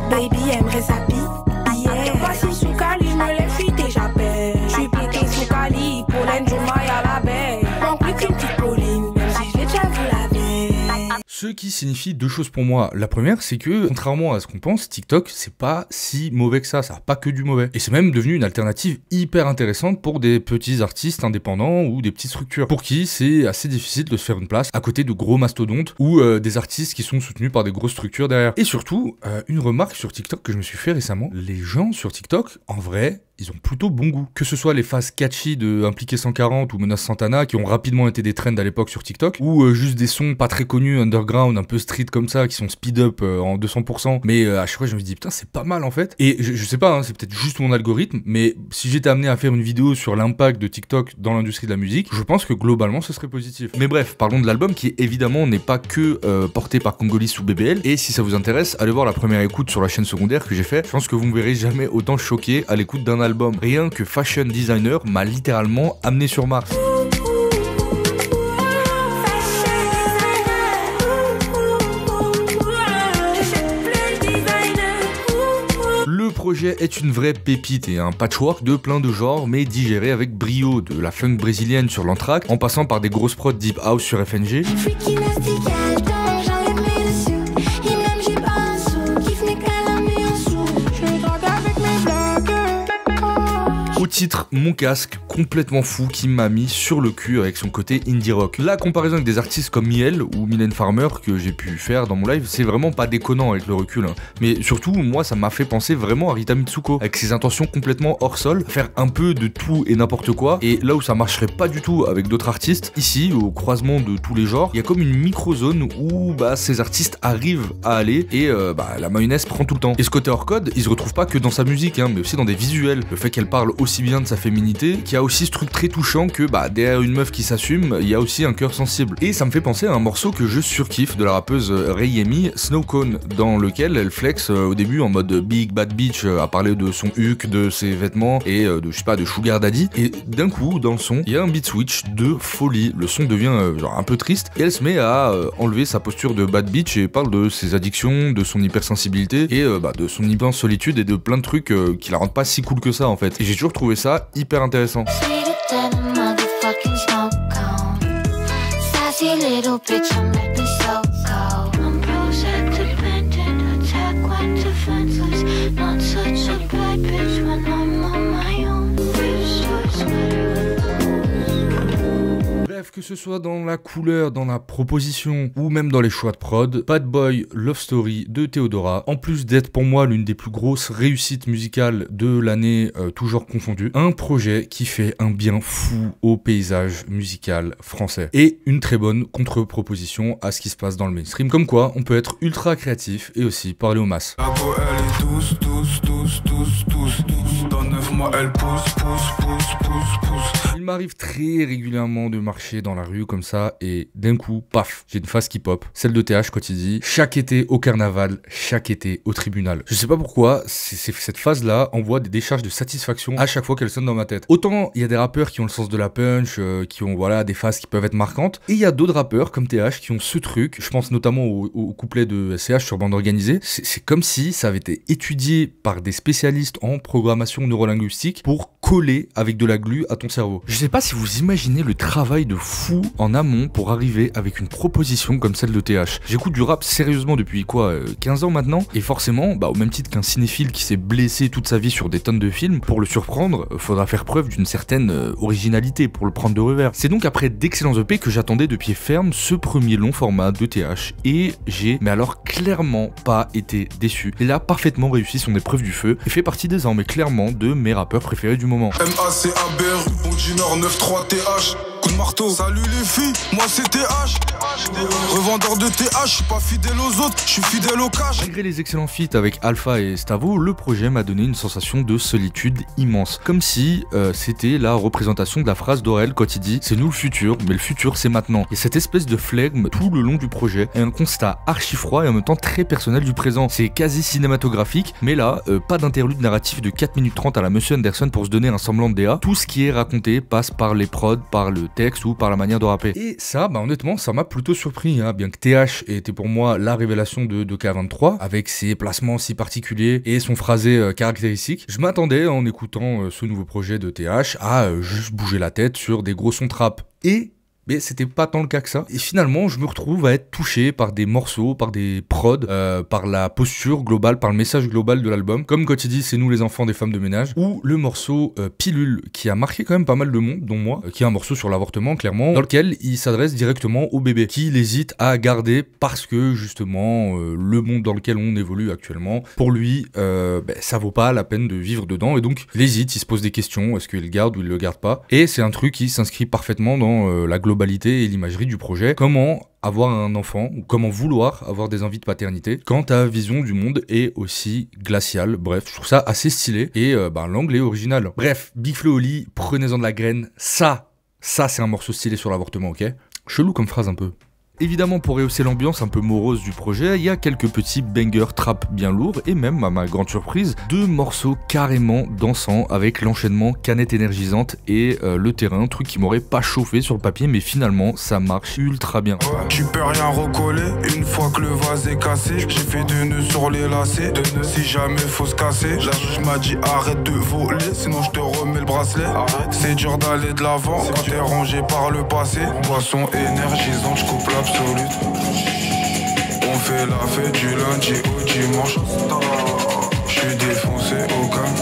Baby aimerait sa billet. Voici sous Cali, je me lève, je suis déjà belle. Je suis pété sous Cali, pour l'enjoy à la baie. Manque plus qu'une petite Pauline, même si je l'ai déjà vu la veille. Ce qui signifie 2 choses pour moi. La première, c'est que, contrairement à ce qu'on pense, TikTok, c'est pas si mauvais que ça a pas que du mauvais. Et c'est même devenu une alternative hyper intéressante pour des petits artistes indépendants ou des petites structures, pour qui c'est assez difficile de se faire une place à côté de gros mastodontes ou des artistes qui sont soutenus par des grosses structures derrière. Et surtout, une remarque sur TikTok que je me suis fait récemment, les gens sur TikTok, en vrai, ils ont plutôt bon goût. Que ce soit les phases catchy de Impliqué 140 ou Menace Santana qui ont rapidement été des trends à l'époque sur TikTok, ou juste des sons pas très connus, underground, un peu street comme ça, qui sont speed up en 200%, mais à chaque fois je me dis putain c'est pas mal en fait. Et je sais pas, hein, c'est peut-être juste mon algorithme, mais si j'étais amené à faire une vidéo sur l'impact de TikTok dans l'industrie de la musique, je pense que globalement ce serait positif. Mais bref, parlons de l'album qui évidemment n'est pas que porté par Congolais ou BBL, et si ça vous intéresse, allez voir la première écoute sur la chaîne secondaire que j'ai fait. Je pense que vous me verrez jamais autant choqué à l'écoute d'un album. Rien que Fashion Designer m'a littéralement amené sur Mars. Le projet est une vraie pépite et un patchwork de plein de genres, mais digéré avec brio, de la funk brésilienne sur l'Anthrax, en passant par des grosses prods deep house sur FNG. Au titre Mon Casque, complètement fou, qui m'a mis sur le cul avec son côté indie rock. La comparaison avec des artistes comme Miel ou Mylène Farmer que j'ai pu faire dans mon live, c'est vraiment pas déconnant avec le recul, hein. Mais surtout, moi ça m'a fait penser vraiment à Rita Mitsuko, avec ses intentions complètement hors sol, faire un peu de tout et n'importe quoi, et là où ça marcherait pas du tout avec d'autres artistes, ici, au croisement de tous les genres, il y a comme une micro-zone où ces artistes arrivent à aller, et la mayonnaise prend tout le temps. Et ce côté hors code, il se retrouve pas que dans sa musique, hein, mais aussi dans des visuels. Le fait qu'elle parle aussi bien de sa féminité, qui a aussi ce truc très touchant que derrière une meuf qui s'assume, il y a aussi un cœur sensible. Et ça me fait penser à un morceau que je surkiffe de la rappeuse Rayemi, Snow Cone, dans lequel elle flex au début en mode big bad bitch, à parler de son huc, de ses vêtements et de je sais pas, de sugar daddy. Et d'un coup dans le son, il y a un beat switch de folie. Le son devient genre un peu triste et elle se met à enlever sa posture de bad bitch et parle de ses addictions, de son hypersensibilité et de son immense solitude et de plein de trucs qui la rendent pas si cool que ça en fait. Et j'ai toujours trouvé ça hyper intéressant. Bref, que ce soit dans la couleur, dans la proposition ou même dans les choix de prod, Bad Boy Love Story de Théodora, en plus d'être pour moi l'une des plus grosses réussites musicales de l'année, tout genre confondu, un projet qui fait un bien fou au paysage musical français et une très bonne contre-proposition à ce qui se passe dans le mainstream, comme quoi on peut être ultra créatif et aussi parler aux masses. La peau elle est douce, douce, douce, douce, douce, douce. Dans 9 mois elle pousse, pousse, pousse, pousse, pousse. m'arrive très régulièrement de marcher dans la rue comme ça et d'un coup, paf, j'ai une phrase qui pop. Celle de TH quand il dit « Chaque été au carnaval, chaque été au tribunal ». Je sais pas pourquoi, cette phase-là envoie des décharges de satisfaction à chaque fois qu'elle sonne dans ma tête. Autant il y a des rappeurs qui ont le sens de la punch, qui ont voilà des phases qui peuvent être marquantes, et il y a d'autres rappeurs comme TH qui ont ce truc, je pense notamment au couplet de SCH sur Bande Organisée, c'est comme si ça avait été étudié par des spécialistes en programmation neurolinguistique pour coller avec de la glu à ton cerveau. Je sais pas si vous imaginez le travail de fou en amont pour arriver avec une proposition comme celle de TH. J'écoute du rap sérieusement depuis quoi, 15 ans maintenant, et forcément, au même titre qu'un cinéphile qui s'est blessé toute sa vie sur des tonnes de films, pour le surprendre, faudra faire preuve d'une certaine originalité pour le prendre de revers. C'est donc après d'excellents EP que j'attendais de pied ferme ce premier long format de TH, et j'ai, mais alors clairement pas été déçu. Il a parfaitement réussi son épreuve du feu, et fait partie désormais clairement de mes rappeurs préférés du moment. MACABR, Pont du Nord 93 TH. Coup de marteau, salut les filles, moi c'est TH. Revendeur de TH, je suis pas fidèle aux autres, je suis fidèle au cash. Malgré les excellents feats avec Alpha et Stavo, le projet m'a donné une sensation de solitude immense. Comme si c'était la représentation de la phrase d'Aurel quand il dit « C'est nous le futur, mais le futur c'est maintenant ». Et cette espèce de flegme tout le long du projet est un constat archi froid et en même temps très personnel du présent. C'est quasi cinématographique, mais là, pas d'interlude narratif de 4 minutes 30 à la Monsieur Anderson pour se donner un semblant de DA. Tout ce qui est raconté passe par les prods, par le texte ou par la manière de rapper. Et ça, honnêtement, ça m'a plutôt surpris, hein, bien que TH était pour moi la révélation de K23, avec ses placements si particuliers et son phrasé caractéristique. Je m'attendais, en écoutant ce nouveau projet de TH, à juste bouger la tête sur des gros sons trap. Mais c'était pas tant le cas que ça. Et finalement, je me retrouve à être touché par des morceaux, par des prods, par la posture globale, par le message global de l'album. Comme quand il dit « C'est nous les enfants des femmes de ménage », ou le morceau Pilule, qui a marqué quand même pas mal de monde, dont moi, qui est un morceau sur l'avortement, clairement, dans lequel il s'adresse directement au bébé, qu'il hésite à garder parce que, justement, le monde dans lequel on évolue actuellement, pour lui, ça vaut pas la peine de vivre dedans, et donc, il hésite, il se pose des questions, est-ce qu'il le garde ou il le garde pas. Et c'est un truc qui s'inscrit parfaitement dans la globalité et l'imagerie du projet. Comment avoir un enfant ou comment vouloir avoir des envies de paternité quand ta vision du monde est aussi glaciale. Bref, je trouve ça assez stylé et l'angle est original. Bref, Big Flo Oli, prenez-en de la graine. Ça c'est un morceau stylé sur l'avortement, ok? Chelou comme phrase un peu. Évidemment, pour rehausser l'ambiance un peu morose du projet, il y a quelques petits bangers trap bien lourds et même, à ma grande surprise, 2 morceaux carrément dansants avec l'enchaînement canette énergisante et le terrain, truc qui m'aurait pas chauffé sur le papier, mais finalement ça marche ultra bien. Tu peux rien recoller une fois que le vase est cassé. J'ai fait 2 nœuds sur les lacets, 2 nœuds si jamais faut se casser. La juge m'a dit arrête de voler, sinon je te remets le bracelet. C'est dur d'aller de l'avant quand t'es rangé par le passé. Boisson énergisante, je coupe la absolute. On fait la fête du lundi au dimanche. J'suis défoncé au calme.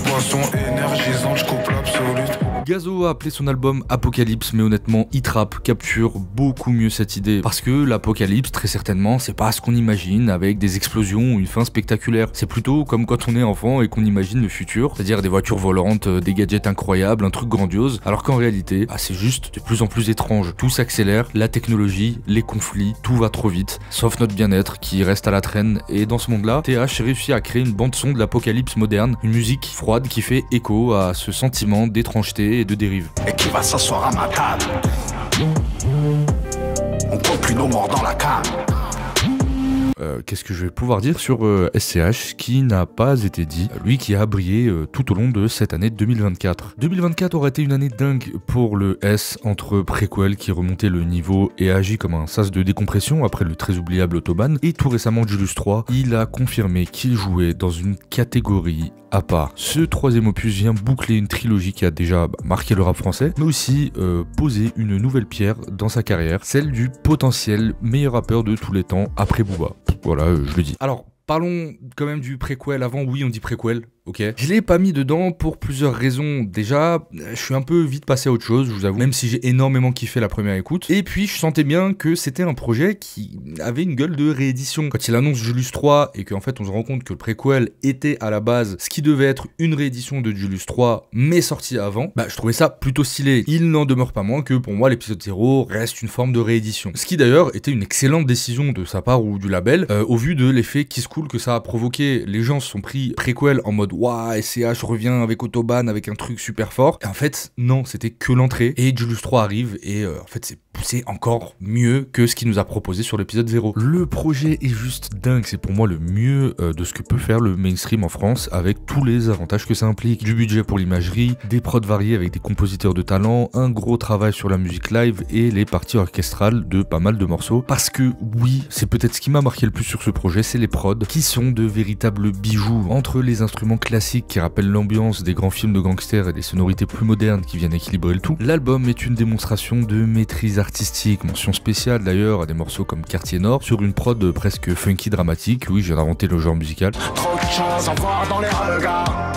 Boisson énergisante, j'coupe l'absolute. Gazo a appelé son album Apocalypse, mais honnêtement, E-Trap capture beaucoup mieux cette idée. Parce que l'apocalypse, très certainement, c'est pas ce qu'on imagine avec des explosions ou une fin spectaculaire. C'est plutôt comme quand on est enfant et qu'on imagine le futur, c'est-à-dire des voitures volantes, des gadgets incroyables, un truc grandiose, alors qu'en réalité, c'est juste de plus en plus étrange. Tout s'accélère, la technologie, les conflits, tout va trop vite, sauf notre bien-être qui reste à la traîne. Et dans ce monde-là, TH réussit à créer une bande-son de l'apocalypse moderne, une musique froide qui fait écho à ce sentiment d'étrangeté et de dérive. Et qui va s'asseoir à ma table. On compte plus nos morts dans la cave. Qu'est-ce que je vais pouvoir dire sur SCH qui n'a pas été dit, lui qui a brillé tout au long de cette année 2024. 2024 aurait été une année dingue pour le S, entre Prequel qui remontait le niveau et a agi comme un sas de décompression après le très oubliable Autobahn, et tout récemment Julius 3, il a confirmé qu'il jouait dans une catégorie à part. Ce 3e opus vient boucler une trilogie qui a déjà marqué le rap français, mais aussi poser une nouvelle pierre dans sa carrière, celle du potentiel meilleur rappeur de tous les temps après Booba. Voilà, je le dis. Alors, parlons quand même du préquel avant. Oui, on dit préquel, ok. Je l'ai pas mis dedans pour plusieurs raisons. Déjà, je suis un peu vite passé à autre chose, je vous avoue, même si j'ai énormément kiffé la première écoute. Et puis, je sentais bien que c'était un projet qui avait une gueule de réédition. Quand il annonce Julius 3 et qu'en fait, on se rend compte que le préquel était à la base ce qui devait être une réédition de Julius 3, mais sorti avant, je trouvais ça plutôt stylé. Il n'en demeure pas moins que pour moi, l'épisode 0 reste une forme de réédition. Ce qui d'ailleurs était une excellente décision de sa part ou du label, au vu de l'effet Kiss Cool que ça a provoqué. Les gens se sont pris préquel en mode waouh, SCH revient avec Autobahn avec un truc super fort. Et en fait, non, c'était que l'entrée. Et Julius 3 arrive et en fait, c'est poussé encore mieux que ce qu'il nous a proposé sur l'épisode 0. Le projet est juste dingue. C'est pour moi le mieux de ce que peut faire le mainstream en France avec tous les avantages que ça implique. Du budget pour l'imagerie, des prods variés avec des compositeurs de talent, un gros travail sur la musique live et les parties orchestrales de pas mal de morceaux. Parce que oui, c'est peut-être ce qui m'a marqué le plus sur ce projet, c'est les prods qui sont de véritables bijoux. Entre les instruments classiques qui rappellent l'ambiance des grands films de gangsters et des sonorités plus modernes qui viennent équilibrer le tout, l'album est une démonstration de maîtrise artistique. Mention spéciale d'ailleurs à des morceaux comme Quartier Nord sur une prod presque funky dramatique. Oui, j'ai inventé le genre musical. Trop de choses à voir dans les regards.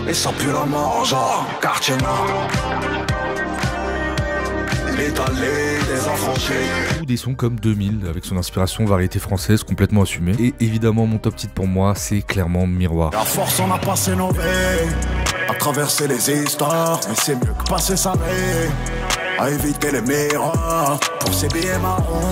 Et sans plus la mort, genre Quartier Nord. L'étalé des affranchis. Ou des sons comme 2000 avec son inspiration variété française complètement assumée. Et évidemment mon top titre pour moi c'est clairement Miroir. La force on a passé nos vies, à traverser les histoires, mais c'est mieux que passer sa vie à éviter les miroirs pour ces billets marrons.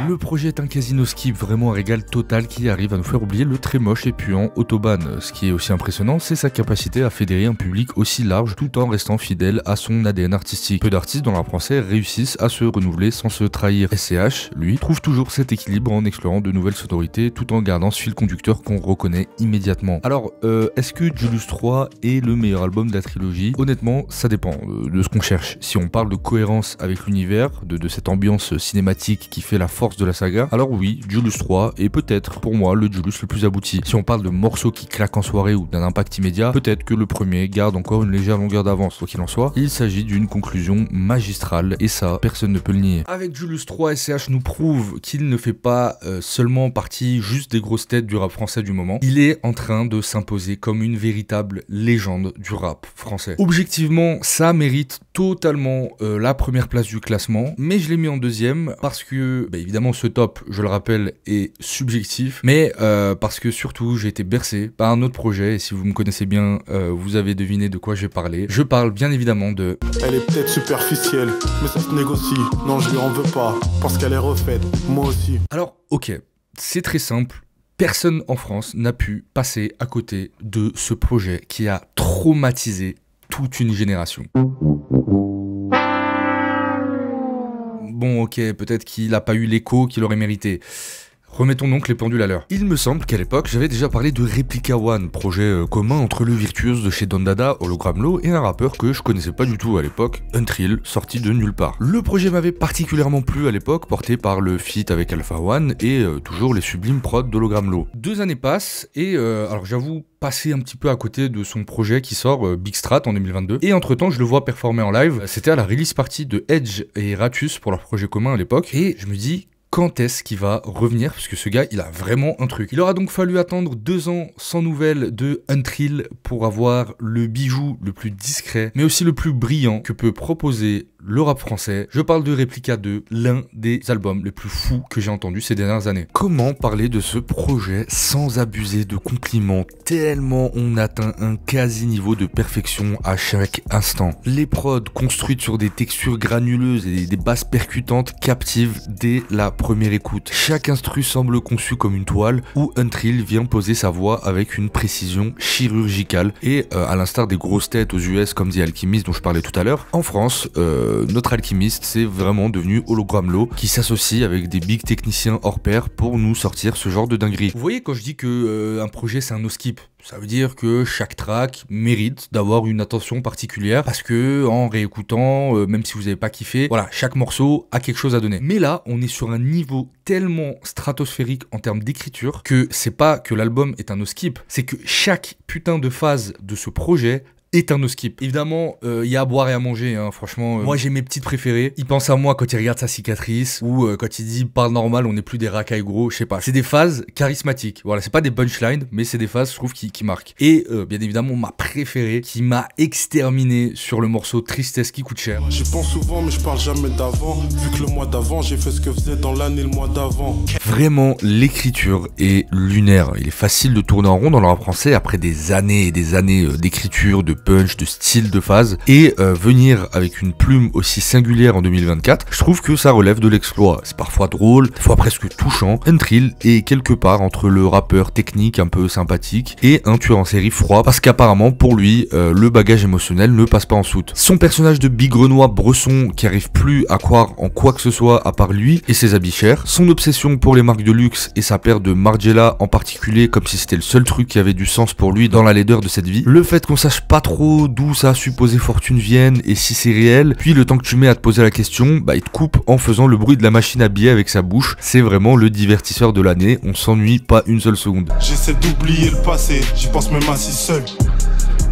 Le projet est un casino skip, vraiment un régal total qui arrive à nous faire oublier le très moche et puant Autobahn. Ce qui est aussi impressionnant, c'est sa capacité à fédérer un public aussi large tout en restant fidèle à son ADN artistique. Peu d'artistes dans le rap français réussissent à se renouveler sans se trahir. SCH, lui, trouve toujours cet équilibre en explorant de nouvelles sonorités tout en gardant ce fil conducteur qu'on reconnaît immédiatement. Alors, est-ce que Julius 3 est le meilleur album de la trilogie? Honnêtement, ça dépend de ce qu'on cherche. Si on parle de cohérence avec l'univers, de cette ambiance cinématique qui fait la force de la saga, alors oui, Julius 3 est peut-être pour moi le Julius le plus abouti. Si on parle de morceaux qui claquent en soirée ou d'un impact immédiat, peut-être que le premier garde encore une légère longueur d'avance. Quoi qu'il en soit, il s'agit d'une conclusion magistrale et ça, personne ne peut le nier. Avec Julius 3, SCH nous prouve qu'il ne fait pas seulement partie juste des grosses têtes du rap français du moment, il est en train de s'imposer comme une véritable légende du rap français. Objectivement, ça mérite totalement la première place du classement, mais je l'ai mis en deuxième parce que, évidemment, ce top, je le rappelle, est subjectif, mais parce que surtout, j'ai été bercé par un autre projet, et si vous me connaissez bien, vous avez deviné de quoi je vais parler. Je parle bien évidemment de... Elle est peut-être superficielle, mais ça se négocie. Non, je lui en veux pas, parce qu'elle est refaite, moi aussi. Alors, ok, c'est très simple. Personne en France n'a pu passer à côté de ce projet qui a traumatisé toute une génération. Bon, ok, peut-être qu'il n'a pas eu l'écho qu'il aurait mérité. Remettons donc les pendules à l'heure. Il me semble qu'à l'époque, j'avais déjà parlé de Replica One, projet commun entre le Virtuose de chez Don Dada, Hologramlo, et un rappeur que je connaissais pas du tout à l'époque, Untrill, sorti de nulle part. Le projet m'avait particulièrement plu à l'époque, porté par le feat avec Alpha One et toujours les sublimes prods d'Hologramlo. 2 années passent et alors j'avoue passer un petit peu à côté de son projet qui sort Big Strat en 2022, et entre temps je le vois performer en live. C'était à la release party de Edge et Ratus pour leur projet commun à l'époque, et je me dis quand est-ce qu'il va revenir, parce que ce gars il a vraiment un truc. Il aura donc fallu attendre 2 ans sans nouvelles de Untrill pour avoir le bijou le plus discret mais aussi le plus brillant que peut proposer le rap français. Je parle de Replica 2, l'un des albums les plus fous que j'ai entendu ces dernières années. Comment parler de ce projet sans abuser de compliments, tellement on atteint un quasi-niveau de perfection à chaque instant. Les prods construites sur des textures granuleuses et des basses percutantes captivent dès la première écoute. Chaque instru semble conçu comme une toile où Untrill vient poser sa voix avec une précision chirurgicale, et à l'instar des grosses têtes aux US comme The Alchemist dont je parlais tout à l'heure, en France, notre alchimiste c'est vraiment devenu Hologramlo qui s'associe avec des big techniciens hors pair pour nous sortir ce genre de dinguerie. Vous voyez quand je dis que un projet c'est un no skip, ça veut dire que chaque track mérite d'avoir une attention particulière parce que en réécoutant, même si vous n'avez pas kiffé, voilà, chaque morceau a quelque chose à donner. Mais là, on est sur un niveau tellement stratosphérique en termes d'écriture que c'est pas que l'album est un no skip, c'est que chaque putain de phase de ce projet est un no skip. Évidemment, il y a à boire et à manger, hein, franchement. Moi, j'ai mes petites préférées. Il pense à moi quand il regarde sa cicatrice, ou quand il dit parle normal, on n'est plus des racailles gros, je sais pas. C'est des phases charismatiques. Voilà, c'est pas des punchlines, mais c'est des phases, je trouve, qui marquent. Et bien évidemment, ma préférée, qui m'a exterminé sur le morceau Tristesse qui coûte cher. J'y pense souvent, mais je parle jamais d'avant. Vu que le mois d'avant, j'ai fait ce que faisait dans l'année le mois d'avant. Vraiment, l'écriture est lunaire. Il est facile de tourner en rond dans le rap français après des années et des années d'écriture, de punch, de style, de phase, et venir avec une plume aussi singulière en 2024, je trouve que ça relève de l'exploit. C'est parfois drôle, des fois presque touchant. Untrill est quelque part entre le rappeur technique un peu sympathique et un tueur en série froid, parce qu'apparemment pour lui, le bagage émotionnel ne passe pas en soute. Son personnage de bigrenois bresson qui arrive plus à croire en quoi que ce soit à part lui et ses habits chers, son obsession pour les marques de luxe et sa paire de Margiela en particulier, comme si c'était le seul truc qui avait du sens pour lui dans la laideur de cette vie, le fait qu'on sache pas trop d'où sa supposée fortune vienne et si c'est réel, puis le temps que tu mets à te poser la question, bah il te coupe en faisant le bruit de la machine à billets avec sa bouche. C'est vraiment le divertisseur de l'année, on s'ennuie pas une seule seconde. J'essaie d'oublier le passé, j'y pense même assis seul.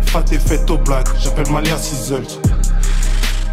Fat et fête au black, j'appelle Malia Sizzle.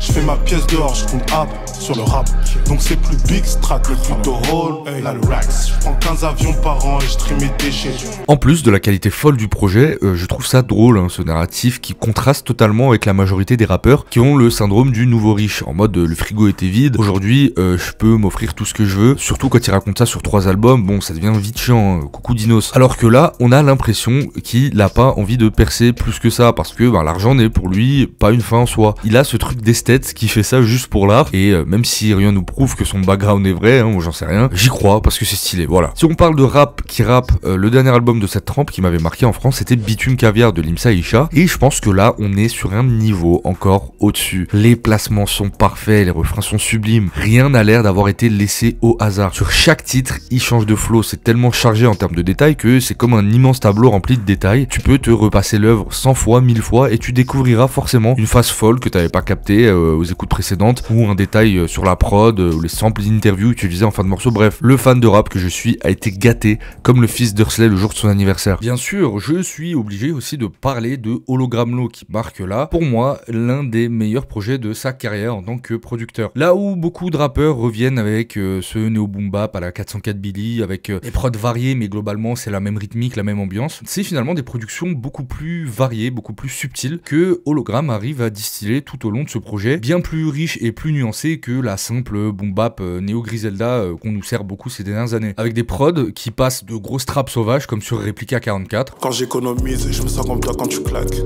Je fais ma pièce dehors, je compte app sur le rap. Donc c'est plus big strat, mais plutôt roll, là le rax. Je prends 15 avions par an et je trie mes déchets. En plus de la qualité folle du projet, je trouve ça drôle, hein, ce narratif qui contraste totalement avec la majorité des rappeurs qui ont le syndrome du nouveau riche, en mode le frigo était vide, aujourd'hui je peux m'offrir tout ce que je veux, surtout quand il raconte ça sur 3 albums, bon ça devient vite chiant, hein, coucou Dinos. Alors que là, on a l'impression qu'il a pas envie de percer plus que ça, parce que l'argent n'est pour lui pas une fin en soi. Il a ce truc d'esthète qui fait ça juste pour l'art, et même si rien nous prouve que son background est vrai, hein, j'en sais rien, j'y crois parce que c'est stylé, voilà. Si on parle de rap qui rappe, le dernier album de cette trempe qui m'avait marqué en France, c'était Bitume Caviar de Limsa Isha, et je pense que là on est sur un niveau encore au-dessus. Les placements sont parfaits, les refrains sont sublimes, rien n'a l'air d'avoir été laissé au hasard. Sur chaque titre, il change de flow, c'est tellement chargé en termes de détails que c'est comme un immense tableau rempli de détails. Tu peux te repasser l'œuvre 100 fois, 1000 fois, et tu découvriras forcément une phase folle que t'avais pas captée aux écoutes précédentes, ou un détail sur la prod, ou les samples d'interviews utilisés en fin de morceau. Bref, le fan de rap que je suis a été gâté comme le fils d'Ursley le jour de son anniversaire. Bien sûr, je suis obligé aussi de parler de Hologram Law qui marque là, pour moi, l'un des meilleurs projets de sa carrière en tant que producteur. Là où beaucoup de rappeurs reviennent avec ce néo boom bap à la 404 Billy, avec des prods variés, mais globalement c'est la même rythmique, la même ambiance, c'est finalement des productions beaucoup plus variées, beaucoup plus subtiles que Hologram arrive à distiller tout au long de ce projet, bien plus riche et plus nuancé que la simple boom bap néo Griselda qu'on nous sert beaucoup ces dernières années, avec des prods qui passent de grosses trappes sauvages comme sur Replica 44. Quand j'économise, je me sens comme toi quand tu claques.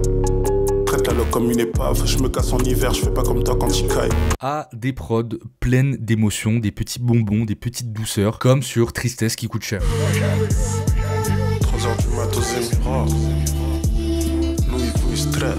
Traite la loque comme une épave, je me casse en hiver, je fais pas comme toi quand il caille. À des prods pleines d'émotions, des petits bonbons, des petites douceurs, comme sur Tristesse qui coûte cher. 3 heures du matin, c'est mirror. Louis Vuitton.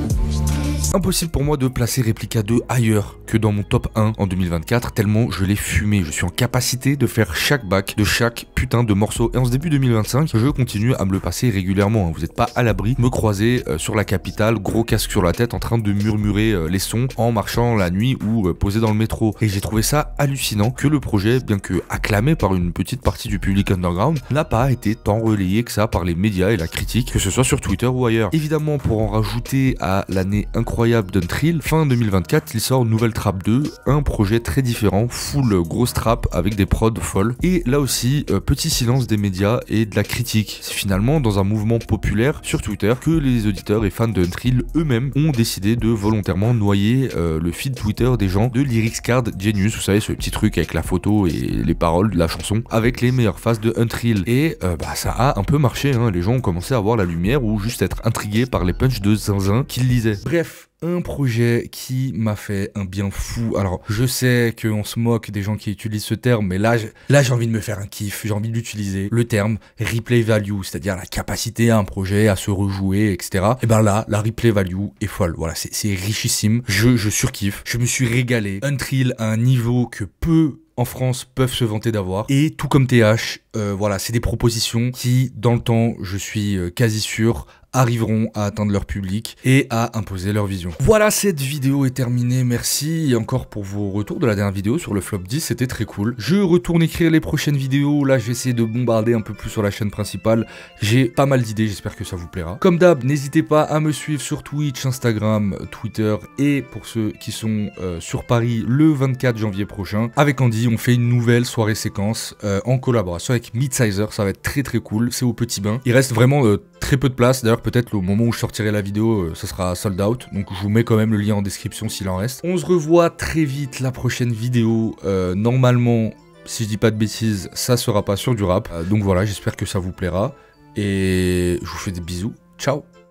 Impossible pour moi de placer Replica 2 ailleurs que dans mon top 1 en 2024, tellement je l'ai fumé. Je suis en capacité de faire chaque bac de chaque putain de morceau. Et en ce début 2025, je continue à me le passer régulièrement. Vous n'êtes pas à l'abri de me croiser sur la capitale, gros casque sur la tête, en train de murmurer les sons en marchant la nuit ou posé dans le métro. Et j'ai trouvé ça hallucinant que le projet, bien que acclamé par une petite partie du public underground, n'a pas été tant relayé que ça par les médias et la critique, que ce soit sur Twitter ou ailleurs. Évidemment, pour en rajouter à l'année incroyable d'Untrill, fin 2024, il sort Nouvelle Trap 2, un projet très différent, full grosse trap avec des prods folles. Et là aussi, petit silence des médias et de la critique. C'est finalement dans un mouvement populaire sur Twitter que les auditeurs et fans d'Untrill eux-mêmes ont décidé de volontairement noyer le feed Twitter des gens de Lyrics Card Genius, vous savez, ce petit truc avec la photo et les paroles de la chanson, avec les meilleures phases de Untrill. Et ça a un peu marché, hein. Les gens ont commencé à voir la lumière ou juste être intrigués par les punchs de zinzin qu'ils lisaient. Bref, un projet qui m'a fait un bien fou. Alors, je sais qu'on se moque des gens qui utilisent ce terme, mais là j'ai envie de me faire un kiff, j'ai envie d'utiliser le terme replay value, c'est-à-dire la capacité à un projet à se rejouer, etc. Et ben là, la replay value est folle. Voilà, c'est richissime. Je surkiffe. Je me suis régalé. Untrill à un niveau que peu en France peuvent se vanter d'avoir, et tout comme TH, voilà, c'est des propositions qui, dans le temps, je suis quasi sûr, arriveront à atteindre leur public et à imposer leur vision. Voilà, cette vidéo est terminée, merci encore pour vos retours de la dernière vidéo sur le flop 10, c'était très cool. Je retourne écrire les prochaines vidéos, là je vais essayer de bombarder un peu plus sur la chaîne principale, j'ai pas mal d'idées, j'espère que ça vous plaira. Comme d'hab, n'hésitez pas à me suivre sur Twitch, Instagram, Twitter, et pour ceux qui sont sur Paris, le 24 janvier prochain, avec Andy, on fait une nouvelle soirée séquence en collaboration avec Midsizer, ça va être très très cool, c'est au Petit Bain. Il reste vraiment très peu de place, d'ailleurs peut-être au moment où je sortirai la vidéo, ça sera sold out, donc je vous mets quand même le lien en description s'il en reste. On se revoit très vite la prochaine vidéo, normalement, si je dis pas de bêtises, ça sera pas sur du rap, donc voilà, j'espère que ça vous plaira, et je vous fais des bisous, ciao.